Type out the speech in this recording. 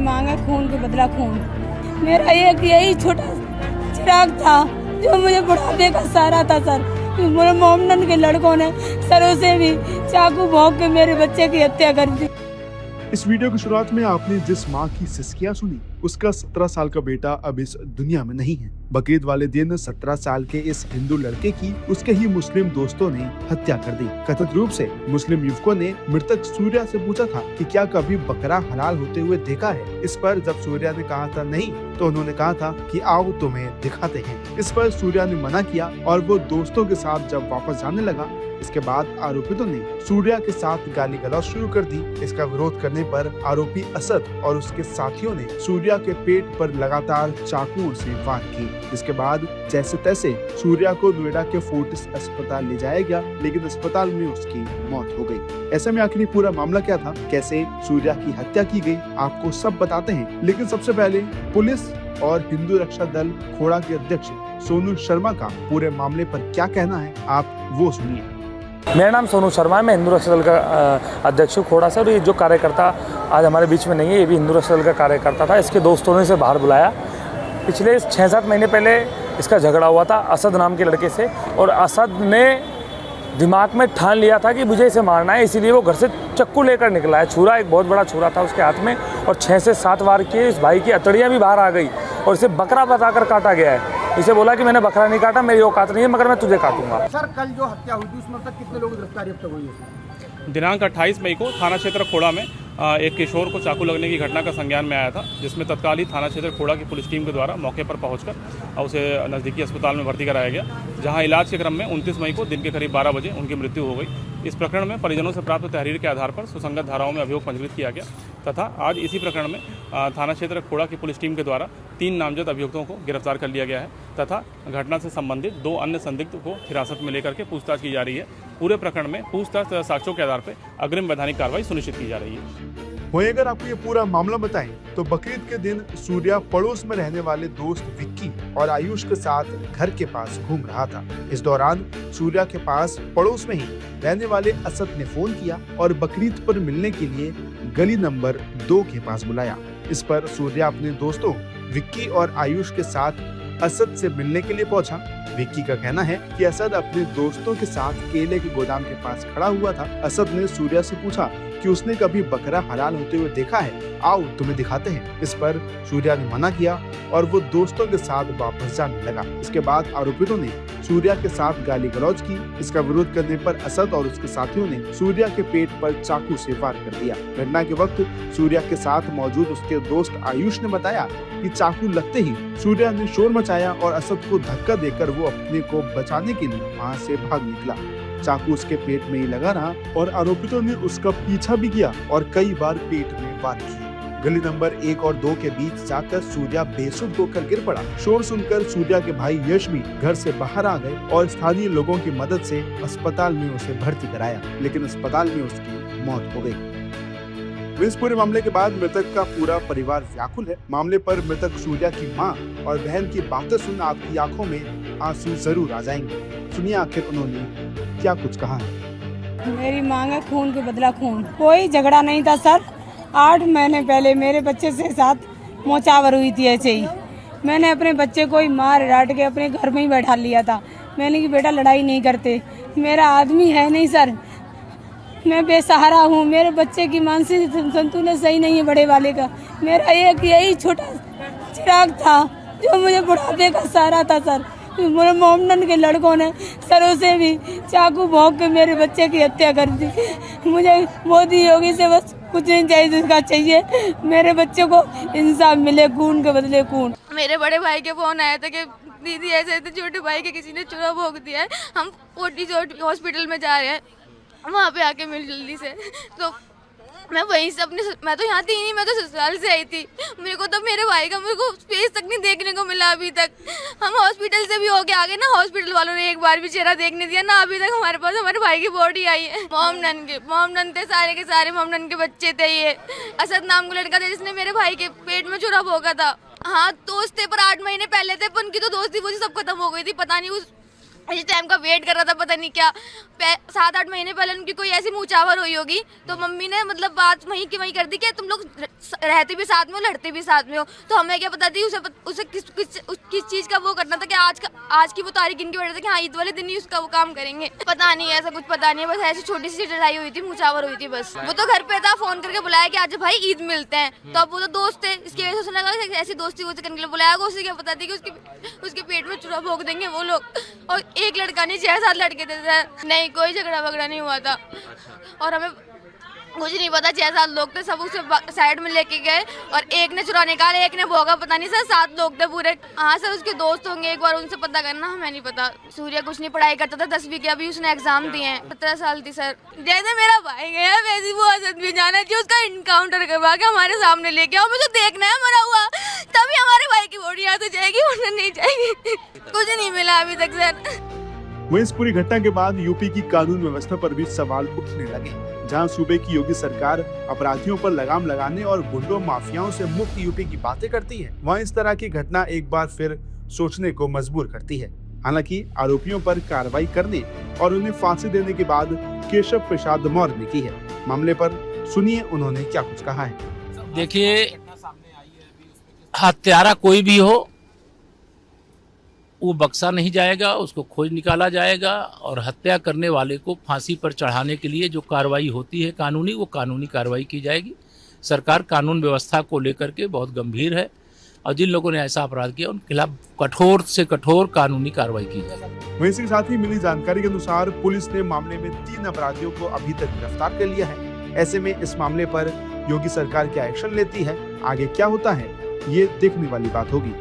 मांग है खून के बदला खून। मेरा एक यही छोटा चिराग था जो मुझे बुढ़ापे का सहारा था सर। मेरे मोमडन के लड़कों ने सर उसे भी चाकू भोंक के मेरे बच्चे की हत्या कर दी। इस वीडियो की शुरुआत में आपने जिस माँ की सिसकियां सुनी, उसका 17 साल का बेटा अब इस दुनिया में नहीं है। बकरीद वाले दिन 17 साल के इस हिंदू लड़के की उसके ही मुस्लिम दोस्तों ने हत्या कर दी। कथित रूप से मुस्लिम युवकों ने मृतक सूर्या से पूछा था कि क्या कभी बकरा हलाल होते हुए देखा है। इस पर जब सूर्या ने कहा था नहीं, तो उन्होंने कहा था कि आओ तुम्हें दिखाते हैं। इस पर सूर्या ने मना किया और वो दोस्तों के साथ जब वापस जाने लगा, इसके बाद आरोपितों ने सूर्या के साथ गाली गलौज शुरू कर दी। इसका विरोध करने पर आरोपी असद और उसके साथियों ने सूर्या के पेट पर लगातार चाकुओं से वार की। इसके बाद जैसे तैसे सूर्या को नोएडा के फोर्टिस अस्पताल ले जाया गया, लेकिन अस्पताल में उसकी मौत हो गई। ऐसे में आखिर पूरा मामला क्या था, कैसे सूर्या की हत्या की गई, आपको सब बताते हैं। लेकिन सबसे पहले पुलिस और हिंदू रक्षा दल खोड़ा के अध्यक्ष सोनू शर्मा का पूरे मामले पर क्या कहना है, आप वो सुनिए। मेरा नाम सोनू शर्मा है, मैं हिंदू रक्षा दल का अध्यक्ष हूँ खोड़ा से। और ये जो कार्यकर्ता आज हमारे बीच में नहीं है, ये भी हिंदू रक्षा दल का कार्यकर्ता था। इसके दोस्तों ने इसे बाहर बुलाया। पिछले 6-7 महीने पहले इसका झगड़ा हुआ था असद नाम के लड़के से, और असद ने दिमाग में ठान लिया था कि मुझे इसे मारना है, इसीलिए वो घर से चक्कू लेकर निकला है। छुरा, एक बहुत बड़ा छुरा था उसके हाथ में, और 6 से 7 वार किए। इस भाई की अतड़ियाँ भी बाहर आ गई और इसे बकरा बताकर काटा गया है। इसे बोला कि मैंने बकरा नहीं काटा, मेरी औकात नहीं है, मगर मैं तुझे काटूंगा। सर, कल जो हत्या हुई थी उसमें तक कितने लोग गिरफ्तारी अब तक हुई है? दिनांक 28 मई को थाना क्षेत्र खोड़ा में एक किशोर को चाकू लगने की घटना का संज्ञान में आया था, जिसमें तत्काल ही थाना क्षेत्र खोड़ा की पुलिस टीम के द्वारा मौके पर पहुंचकर उसे नज़दीकी अस्पताल में भर्ती कराया गया, जहां इलाज के क्रम में 29 मई को दिन के करीब 12 बजे उनकी मृत्यु हो गई। इस प्रकरण में परिजनों से प्राप्त तहरीर के आधार पर सुसंगत धाराओं में अभियोग पंजीकृत किया गया तथा आज इसी प्रकरण में थाना क्षेत्र खोड़ा की पुलिस टीम के द्वारा 3 नामजद अभियुक्तों को गिरफ्तार कर लिया गया है तथा घटना से संबंधित 2 अन्य संदिग्ध को हिरासत में लेकर के पूछताछ की जा रही है। पूरे प्रकरण में पूछताछ साक्ष्यों के आधार पर अग्रिम वैधानिक कार्रवाई सुनिश्चित की जा रही है। वहीं अगर आपको ये पूरा मामला बताएं तो बकरीद के दिन सूर्या पड़ोस में रहने वाले दोस्त विक्की और आयुष के साथ घर के पास घूम रहा था। इस दौरान सूर्या के पास पड़ोस में ही रहने वाले असद ने फोन किया और बकरीद पर मिलने के लिए गली नंबर 2 के पास बुलाया। इस पर सूर्या अपने दोस्तों विक्की और आयुष के साथ असद से मिलने के लिए पहुंचा। विक्की का कहना है कि असद अपने दोस्तों के साथ केले के गोदाम के पास खड़ा हुआ था। असद ने सूर्या से पूछा कि उसने कभी बकरा हलाल होते हुए देखा है, आओ तुम्हें दिखाते हैं। इस पर सूर्या ने मना किया और वो दोस्तों के साथ वापस जाने लगा। इसके बाद आरोपितों ने सूर्या के साथ गाली गलौज की। इसका विरोध करने पर असद और उसके साथियों ने सूर्या के पेट पर चाकू से वार कर दिया। घटना के वक्त सूर्या के साथ मौजूद उसके दोस्त आयुष ने बताया कि चाकू लगते ही सूर्या ने शोर मचाया और असद को धक्का देकर वो अपने को बचाने के लिए वहां से भाग निकला। चाकू उसके पेट में ही लगा रहा और आरोपितों ने उसका पीछा भी किया और कई बार पेट में वार किए। गली नंबर 1 और 2 के बीच जाकर सूर्या बेसुध होकर गिर पड़ा। शोर सुनकर सूर्या के भाई यश भी घर से बाहर आ गए और स्थानीय लोगों की मदद से अस्पताल में उसे भर्ती कराया, लेकिन अस्पताल में उसकी मौत हो गई। इस पूरे मामले के बाद मृतक का पूरा परिवार व्याकुल है। मामले पर मृतक सूर्या की मां और बहन की बातें सुन आपकी आंखों में आंसू जरूर आ जाएंगे। सुनिए आखिर उन्होंने क्या कुछ कहा है। मेरी मांग है खून के बदला खून। कोई झगड़ा नहीं था सर। 8 महीने पहले मेरे बच्चे से साथ मोचावर हुई थी ऐसे ही। मैंने अपने बच्चे को ही मार डांट के अपने घर में ही बैठा लिया था। मैंने कि बेटा लड़ाई नहीं करते, मेरा आदमी है नहीं सर, मैं बेसहारा हूँ। मेरे बच्चे की मानसिक संतुलन सही नहीं है बड़े वाले का। मेरा एक यही छोटा चिराग था जो मुझे बुढ़ापे का सहारा था सर। मेरे मोमडन के लड़कों ने सर उसे भी चाकू भोंक के मेरे बच्चे की हत्या कर दी। मुझे मोदी योगी से बस कुछ नहीं चाहिए, जिसका चाहिए मेरे बच्चे को इंसाफ मिले, खून के बदले खून। मेरे बड़े भाई के फोन आया था कि दीदी ऐसे छोटे भाई के किसी ने चूरा भोंक दिया है, हम फोर्टिस हॉस्पिटल में जा रहे हैं, वहाँ पे आके मिल जल्दी से। तो मैं वहीं से मैं तो यहाँ थी नहीं, मैं तो ससुराल से आई थी। मेरे को तो मेरे भाई का मेरे को फेस तक नहीं देखने को मिला अभी तक। हम हॉस्पिटल से भी होके आ गए ना, हॉस्पिटल वालों ने एक बार भी चेहरा देखने दिया ना। अभी तक हमारे पास हमारे भाई की बॉडी आई है। मोमडन थे, सारे के सारे मोमडन के बच्चे थे। ये असद नाम का लड़का था जिसने मेरे भाई के पेट में छुरा भोंका था। हाँ दोस्त थे पर 8 महीने पहले थे, पर उनकी तो दोस्ती वो सब खत्म हो गई थी। पता नहीं इस टाइम का वेट कर रहा था, पता नहीं क्या 7-8 महीने पहले उनकी कोई ऐसी मुँचावर हुई होगी, तो मम्मी ने मतलब बात वहीं की वहीं कर दी कि तुम लोग रहते भी साथ में हो, लड़ते भी साथ में हो। तो हमें क्या पता थी उसे किस चीज़ का वो करना था कि आज की वो तारीख गिन के बैठा था कि हाँ ईद वाले दिन ही उसका वो काम करेंगे। पता नहीं, ऐसा कुछ पता नहीं है, बस ऐसी छोटी सी लड़ाई हुई थी, मुँचावर हुई थी बस। वो तो घर पे था, फोन करके बुलाया कि आज भाई ईद मिलते हैं, तो अब वो तो दोस्त थे, इसकी वजह से उसने लगा ऐसी दोस्ती वो करने के लिए बुलाया। उसे क्या पता थी कि उसके पेट में चूड़ा भोग देंगे वो लोग। और एक लड़का नहीं 6-7 लड़के थे। नहीं, कोई झगड़ा वगड़ा नहीं हुआ था और हमें कुछ नहीं पता। 6-7 लोग थे, सब उसे साइड में लेके गए और एक ने चुरा निकाला, एक ने भोगा, पता नहीं सर 7 लोग थे पूरे। हाँ सर, उसके दोस्त होंगे, एक बार उनसे पता करना, हमें नहीं पता। सूर्या कुछ नहीं पढ़ाई करता था, 10वीं के, अभी उसने एग्जाम दिए हैं। 17 साल थी सर। जैसे मेरा भाई गया वैसे वो असद भी जाना चाहिए, उसका इनकाउंटर करवा के हमारे सामने लेके आओ, मुझे देखना है मरा हुआ, तभी हमारे भाई की बॉडी यहाँ से जाएगी, वरना नहीं जाएगी। कुछ नहीं मिला अभी तक सर। वहीं इस पूरी घटना के बाद यूपी की कानून व्यवस्था पर भी सवाल उठने लगे। जहां सूबे की योगी सरकार अपराधियों पर लगाम लगाने और गुंडों माफियाओं से मुक्त यूपी की बातें करती है, वहीं इस तरह की घटना एक बार फिर सोचने को मजबूर करती है। हालांकि आरोपियों पर कार्रवाई करने और उन्हें फांसी देने की बात केशव प्रसाद मौर्य ने की है। मामले पर सुनिए उन्होंने क्या कुछ कहा है। देखिए, हत्यारा कोई भी हो वो बख्शा नहीं जाएगा, उसको खोज निकाला जाएगा और हत्या करने वाले को फांसी पर चढ़ाने के लिए जो कार्रवाई होती है कानूनी, वो कानूनी कार्रवाई की जाएगी। सरकार कानून व्यवस्था को लेकर के बहुत गंभीर है और जिन लोगों ने ऐसा अपराध किया उनके खिलाफ कठोर से कठोर कानूनी कार्रवाई की जाएगी। वहीं इसके साथ ही मिली जानकारी के अनुसार पुलिस ने मामले में 3 अपराधियों को अभी तक गिरफ्तार कर लिया है। ऐसे में इस मामले पर योगी सरकार क्या एक्शन लेती है, आगे क्या होता है, ये देखने वाली बात होगी।